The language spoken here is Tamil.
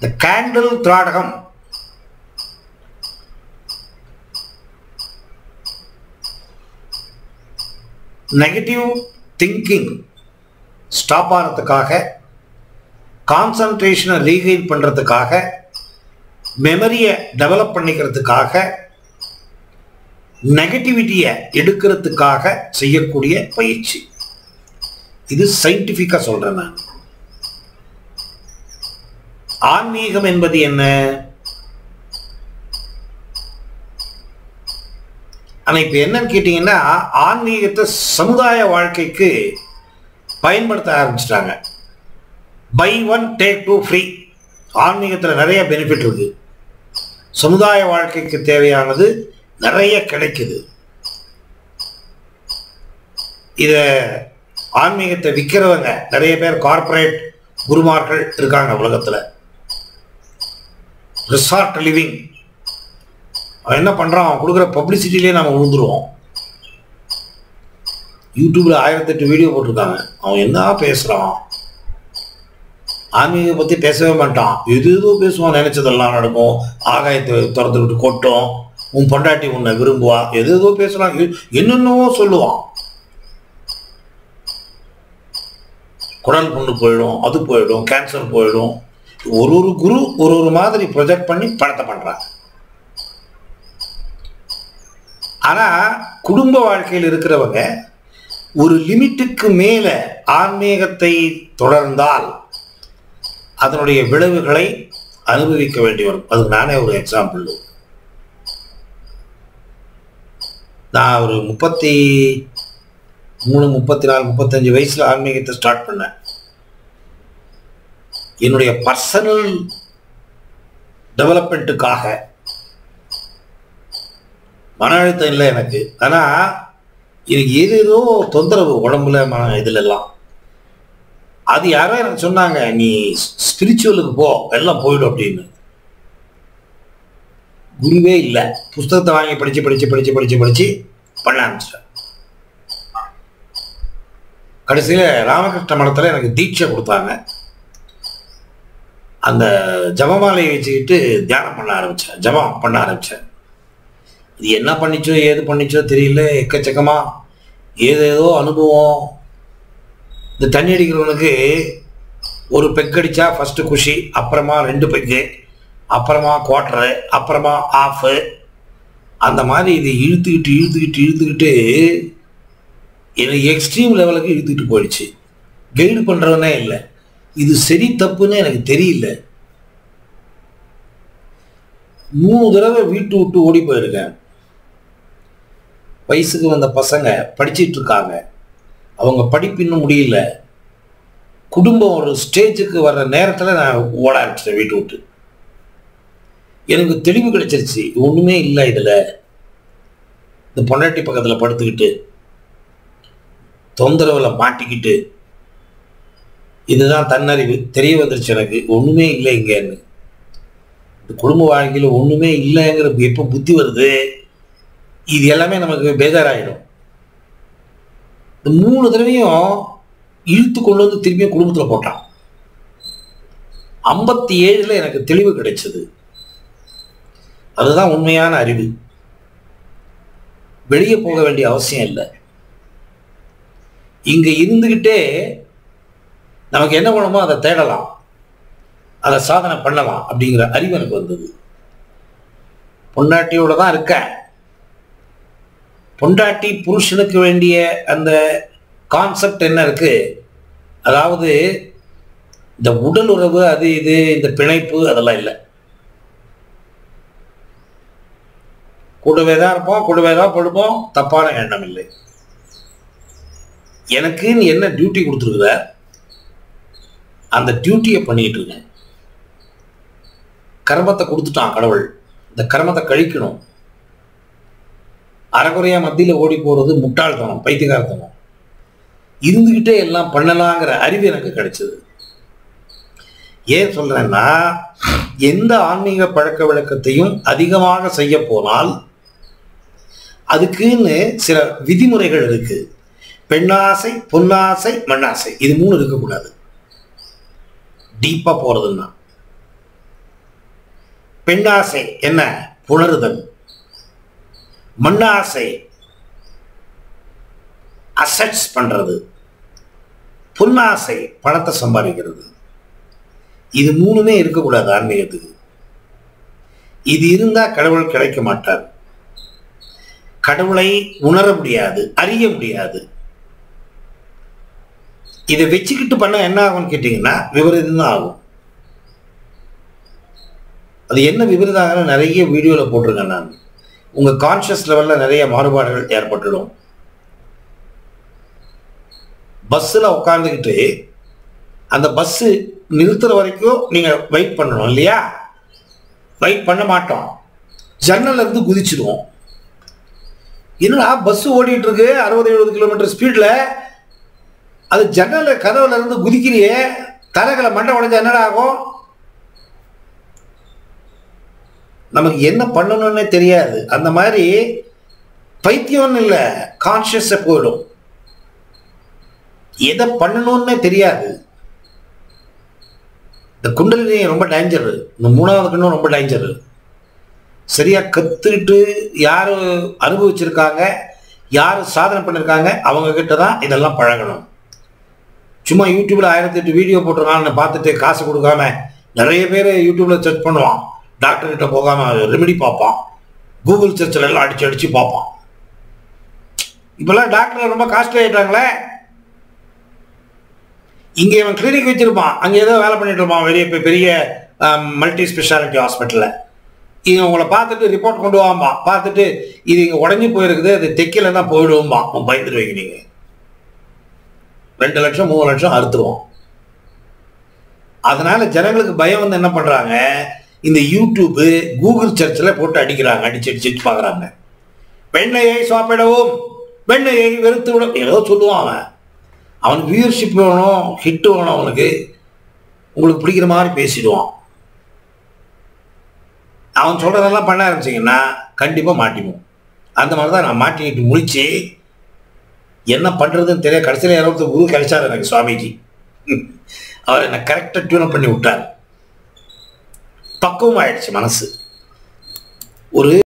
இந்த கேண்டில் திராடகம் நெகட்டிவ் திங்கிங் ஸ்டாப் ஆகிறதுக்காக, கான்சன்ட்ரேஷனை ரீகெயின் பண்ணுறதுக்காக, மெமரியை டெவலப் பண்ணிக்கிறதுக்காக, நெகட்டிவிட்டியை எடுக்கிறதுக்காக செய்யக்கூடிய பயிற்சி. இது சயின்டிஃபிக்காக சொல்கிறேன் நான். ஆன்மீகம் என்பது என்ன? ஆனால் இப்போ என்னன்னு கேட்டிங்கன்னா, ஆன்மீகத்தை சமுதாய வாழ்க்கைக்கு பயன்படுத்த ஆரம்பிச்சிட்டாங்க. Buy one take two free. ஆன்மீகத்தில் நிறைய பெனிஃபிட் இருக்குது. சமுதாய வாழ்க்கைக்கு தேவையானது நிறைய கிடைக்குது. இதை ஆன்மீகத்தை விற்கிறவங்க நிறைய பேர் கார்பரேட் குருமார்கள் இருக்காங்க உலகத்தில். ரிசார்ட் லிவிங் அவன் என்ன பண்ணுறான், அவன் கொடுக்குற பப்ளிசிட்டிலே நம்ம விழுந்துருவோம். யூடியூப்பில் 1008 வீடியோ போட்டிருக்காங்க. அவன் என்ன பேசுகிறான், ஆன்மீகத்தை பற்றி பேசவே மாட்டான். எது பேசுவான், நினைச்சதெல்லாம் நடக்கும், ஆகாயத்தை திறந்து விட்டு கொட்டும், உன் பொண்டாட்டி உன்னை விரும்புவா, எதோ பேசுகிறான், என்னென்னவோ சொல்லுவான். குடல் புண்ணு போயிடும், அது போயிடும், கேன்சர் போயிடும். ஒரு குரு ஒரு மாதிரி ப்ரொஜெக்ட் பண்ணி படத்தை பண்ணுறாங்க. ஆனால் குடும்ப வாழ்க்கையில் இருக்கிறவங்க ஒரு லிமிட்டுக்கு மேலே ஆன்மீகத்தை தொடர்ந்தால் அதனுடைய விளைவுகளை அனுபவிக்க வேண்டி வரும். அதுக்கு நானே ஒரு எக்ஸாம்பிள். நான் ஒரு 33, 34, 35 வயசில் ஆன்மீகத்தை ஸ்டார்ட் பண்ணேன். என்னுடைய பர்சனல் டெவலப்மெண்ட்டுக்காக. மன அழுத்தம் இல்லை எனக்கு, ஆனால் எனக்கு ஏதேதோ தொந்தரவு உடம்புல, இதுலெல்லாம். அது யாரோ எனக்கு சொன்னாங்க, நீ ஸ்பிரிச்சுவலுக்கு போ, எல்லாம் போயிடும் அப்படின்னு. குருவே இல்லை. புஸ்தகத்தை வாங்கி படித்து பண்ண ஆரம்பிச்சிட்டேன். கடைசியில் ராமகிருஷ்ண மடத்தில் எனக்கு தீட்சை கொடுத்தாங்க. அந்த ஜபமாலையை வச்சுக்கிட்டு தியானம் பண்ண ஆரம்பித்தேன், ஜபம் பண்ண ஆரம்பித்தேன். இது என்ன பண்ணிச்சோ ஏது பண்ணிச்சோ தெரியல, எக்கச்சக்கமாக ஏதேதோ அனுபவம். இந்த தண்ணி அடிக்கிறவனுக்கு ஒரு பெக் அடித்தா ஃபஸ்ட்டு குஷி, அப்புறமா 2 பெக்கு, அப்புறமா குவார்ட்டரு, அப்புறமா ஆஃபு. அந்த மாதிரி இது இழுத்துக்கிட்டு எனக்கு எக்ஸ்ட்ரீம் லெவலுக்கு இழுத்துக்கிட்டு போயிடுச்சு. கைடு பண்ணுறவனே இல்லை. இது சரி தப்புன்னு எனக்கு தெரியல. 3 தடவை வீட்டு விட்டு ஓடி போயிருக்கேன். வயசுக்கு வந்த பசங்க படிச்சிட்டு இருக்காங்க, அவங்க படிப்பு இன்னும் முடியல. குடும்பம் ஒரு ஸ்டேஜுக்கு வர்ற நேரத்தில் நான் ஓட ஆரம்பிச்சிட்டேன் வீட்டு விட்டு. எனக்கு தெளிவு கிடைச்சிருச்சு, ஒன்றுமே இல்லை இதில். இந்த பொண்டாட்டி பக்கத்தில் படுத்துக்கிட்டு தொந்தரவில் மாட்டிக்கிட்டு, இதுதான் தன்னறிவு. தெரிய வந்துருச்சு எனக்கு, ஒன்றுமே இல்லை இங்கேன்னு. இந்த குடும்ப வாழ்க்கையில் ஒன்றுமே இல்லைங்கிற எப்போ புத்தி வருது, இது எல்லாமே நமக்கு பேஜாராகிடும். இந்த 3 தடவையும் இழுத்து கொண்டு வந்து திரும்பியும் குடும்பத்தில் போட்டான். 57 எனக்கு தெளிவு கிடைச்சது. அதுதான் உண்மையான அறிவு. வெளியே போக வேண்டிய அவசியம் இல்லை. இங்கே இருந்துக்கிட்டே நமக்கு என்ன வேணுமோ அதை தேடலாம், அதை சாதனை பண்ணலாம் அப்படிங்கிற அறிவு எனக்கு வந்தது. பொண்டாட்டியோட தான் இருக்கேன். பொண்டாட்டி புருஷனுக்கு வேண்டிய அந்த கான்செப்ட் என்ன இருக்கு, அதாவது இந்த உடல் உறவு, அது இது, இந்த பிணைப்பு, அதெல்லாம் இல்லை. கூடவே தான் இருப்போம், கூடவே தான் படுப்போம், தப்பான எண்ணம் இல்லை. எனக்குன்னு என்ன டியூட்டி கொடுத்துருக்குற அந்த டியூட்டியை பண்ணிட்டு இருக்கேன். கர்மத்தை கொடுத்துட்டான் கடவுள், இந்த கர்மத்தை கழிக்கணும். அறகுறையா மத்தியில் ஓடி போறது முட்டாள்தனம், பைத்தியகாரத்தனம். இருந்துகிட்டே எல்லாம் பண்ணலாங்கிற அறிவு எனக்கு கிடைச்சது. ஏன் சொல்றேன்னா, எந்த ஆன்மீக பழக்க வழக்கத்தையும் அதிகமாக செய்ய போனால் அதுக்குன்னு சில விதிமுறைகள் இருக்கு. பெண்ணாசை, பொன்னாசை, மண்ணாசை, இது 3 இருக்கக்கூடாது. டீப்பா போறதுன்னா பெண்ணாசை என்ன? புணருதல். மண்ணாசை அசெட்ஸ் பண்றது. பொன்னாசை பணத்தை சம்பாதிக்கிறது. இது மூணுமே இருக்கக்கூடாது ஆன்மீகத்துக்கு. இது இருந்தா கடவுள் கிடைக்க மாட்டார். கடவுளை உணர முடியாது, அறிய முடியாது. இதை வச்சுக்கிட்டு பண்ண என்ன ஆகும்னு கேட்டீங்கன்னா விபரீதம் தான் ஆகும். அது என்ன விபரீதம் நிறைய வீடியோவில் போட்டிருக்கேன் நான். உங்க கான்சியஸ் லெவல்ல நிறைய மாறுபாடுகள் ஏற்பட்டுடும். பஸ்ஸில் உட்காந்துக்கிட்டு அந்த பஸ்ஸு நிறுத்துற வரைக்கும் நீங்க வெயிட் பண்ணணும் இல்லையா? வெயிட் பண்ண மாட்டோம், ஜன்னல்ல இருந்து குதிச்சிடுவோம். என்னடா பஸ் ஓடிட்டு இருக்கு 60-70 கிலோமீட்டர் ஸ்பீட்ல, அது ஜன்னல் கதவுல இருந்து குதிக்கிறியே, தரகளை மண்டை உடைஞ்சா என்னடா ஆகும்? நமக்கு என்ன பண்ணணும்னே தெரியாது. அந்த மாதிரி பைத்தியம்னு இல்லை, கான்சியஸை போயிடும். எதை பண்ணணும்னே தெரியாது. இந்த குண்டலினி ரொம்ப டேஞ்சரு. இந்த 3வது கண்ணும் ரொம்ப டேஞ்சரு. சரியா கத்துக்கிட்டு யாரு அனுபவிச்சிருக்காங்க, யாரு சாதனை பண்ணிருக்காங்க, அவங்க கிட்ட தான் இதெல்லாம் பழகணும். சும்மா யூடியூப்ல 1008 வீடியோ போட்டிருக்கான்னு பார்த்துட்டு காசு கொடுக்காம நிறைய பேர் யூடியூப்ல சர்ச் பண்ணுவான். டாக்டர் கிட்ட போகாம ரெமெடி பார்ப்பான். கூகுள் சர்ச்சில் எல்லாம் அடிச்சு அடிச்சு பார்ப்பான். இப்பெல்லாம் டாக்டர் ரொம்ப காஸ்ட்லி ஆயிட்டாங்களே. இங்கே இவன் கிளினிக் வச்சிருப்பான், அங்கே ஏதோ வேலை பண்ணிட்டு இருப்பான் பெரிய மல்டி ஸ்பெஷாலிட்டி ஹாஸ்பிட்டலில். இவன் உங்களை பார்த்துட்டு ரிப்போர்ட் கொண்டு வாம்பா, பார்த்துட்டு இது இங்கே உடஞ்சி போயிருக்குது, அது தைக்கல தான் போயிடுவோம்பா. பயந்துருவீங்க நீங்க. 2 லட்சம் 3 லட்சம் அறுத்துருவோம். அதனால ஜனங்களுக்கு பயம் வந்து என்ன பண்றாங்க, இந்த யூடியூப்பு கூகுள் சர்ச்சில் போட்டு அடிக்கிறாங்க, அடிச்சு அடிச்சு பார்க்குறாங்க. வெண்ணையை சாப்பிடவும், வெண்ணையை வெறுத்து விட, ஏதோ சொல்லுவான் அவன். அவனுக்கு வியூவர்ஷிப் வேணும், ஹிட் வேணும், அவனுக்கு உங்களுக்கு பிடிக்கிற மாதிரி பேசிடுவான். அவன் சொல்றதெல்லாம் பண்ண ஆரம்பிச்சிங்கன்னா கண்டிப்பாக மாட்டிப்போம். அந்த மாதிரி தான் நான் மாட்டிக்கிட்டு முடிச்சு என்ன பண்ணுறதுன்னு தெரிய கடைசியில் 20 குரு கிடைச்சார் எனக்கு சுவாமிஜி. அவர் என்னை கரெக்டாக டியூன் பண்ணி விட்டார். பக்குவம் ஆயிடுச்சு மனசு. ஒரு